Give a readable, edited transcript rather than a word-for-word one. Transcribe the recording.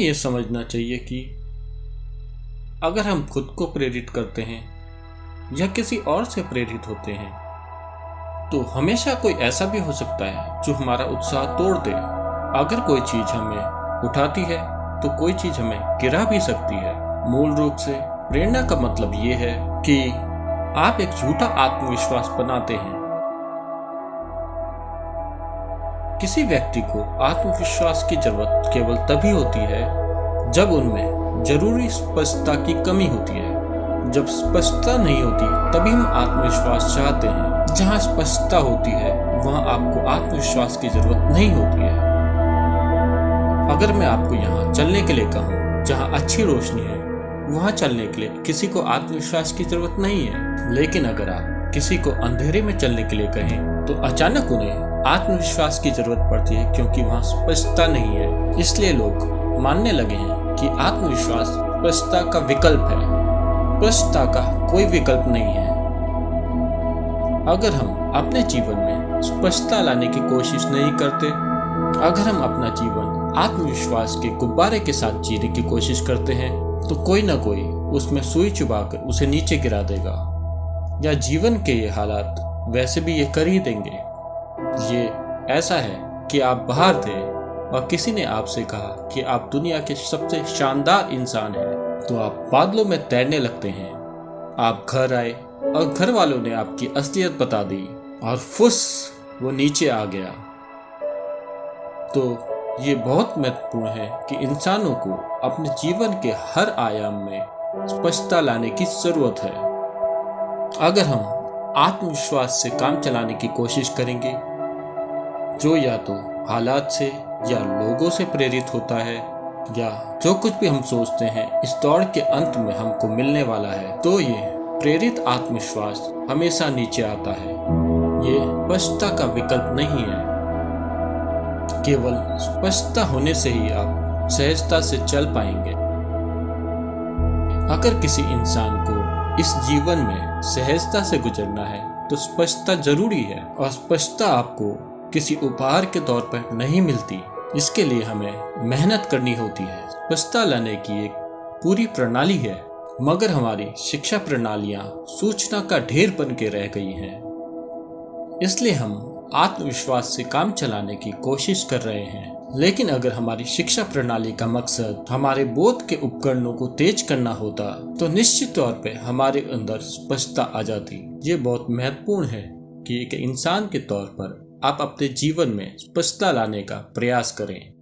ये समझना चाहिए कि अगर हम खुद को प्रेरित करते हैं या किसी और से प्रेरित होते हैं तो हमेशा कोई ऐसा भी हो सकता है जो हमारा उत्साह तोड़ दे। अगर कोई चीज हमें उठाती है तो कोई चीज हमें गिरा भी सकती है। मूल रूप से प्रेरणा का मतलब ये है कि आप एक झूठा आत्मविश्वास बनाते हैं। किसी व्यक्ति को आत्मविश्वास की जरूरत केवल तभी होती है जब उनमें जरूरी स्पष्टता की कमी होती है। जब स्पष्टता नहीं होती तभी हम आत्मविश्वास चाहते हैं। जहाँ स्पष्टता होती है वहाँ आपको आत्मविश्वास की जरूरत नहीं होती है। अगर मैं आपको यहाँ चलने के लिए कहूँ जहाँ अच्छी रोशनी है, वहाँ चलने के लिए किसी को आत्मविश्वास की जरूरत नहीं है। लेकिन अगर आप किसी को अंधेरे में चलने के लिए कहें तो अचानक उन्हें आत्मविश्वास की जरूरत पड़ती है, क्योंकि वहाँ स्पष्टता नहीं है। इसलिए लोग मानने लगे हैं कि आत्मविश्वास स्पष्टता का विकल्प है। स्पष्टता का कोई विकल्प नहीं है। अगर हम अपने जीवन में स्पष्टता लाने की कोशिश नहीं करते, अगर हम अपना जीवन आत्मविश्वास के गुब्बारे के साथ जीने की कोशिश करते हैं तो कोई ना कोई उसमें सुई चुभाकर उसे नीचे गिरा देगा, या जीवन के ये हालात वैसे भी ये कर ही देंगे। ये ऐसा है कि आप बाहर थे और किसी ने आपसे कहा कि आप दुनिया के सबसे शानदार इंसान हैं, तो आप बादलों में तैरने लगते हैं। आप घर आए और घर वालों ने आपकी असलियत बता दी और फुस वो नीचे आ गया। तो ये बहुत महत्वपूर्ण है कि इंसानों को अपने जीवन के हर आयाम में स्पष्टता लाने की जरूरत है। अगर हम आत्मविश्वास से काम चलाने की कोशिश करेंगे जो या तो हालात से या लोगों से प्रेरित होता है, या जो कुछ भी हम सोचते हैं इस दौड़ के अंत में हमको मिलने वाला है, तो ये प्रेरित आत्मविश्वास हमेशा नीचे आता है। ये स्पष्टता का विकल्प नहीं है। केवल स्पष्टता होने से ही आप सहजता से चल पाएंगे। अगर किसी इंसान को इस जीवन में सहजता से गुजरना है तो स्पष्टता जरूरी है, और स्पष्टता आपको किसी उपहार के तौर पर नहीं मिलती। इसके लिए हमें मेहनत करनी होती है। स्पष्टता लाने की एक पूरी प्रणाली है, मगर हमारी शिक्षा प्रणालियां सूचना का ढेर बन के रह गई हैं। इसलिए हम आत्मविश्वास से काम चलाने की कोशिश कर रहे हैं। लेकिन अगर हमारी शिक्षा प्रणाली का मकसद हमारे बोध के उपकरणों को तेज करना होता तो निश्चित तौर पे हमारे अंदर स्पष्टता आ जाती। ये बहुत महत्वपूर्ण है कि एक इंसान के तौर पर आप अपने जीवन में स्पष्टता लाने का प्रयास करें।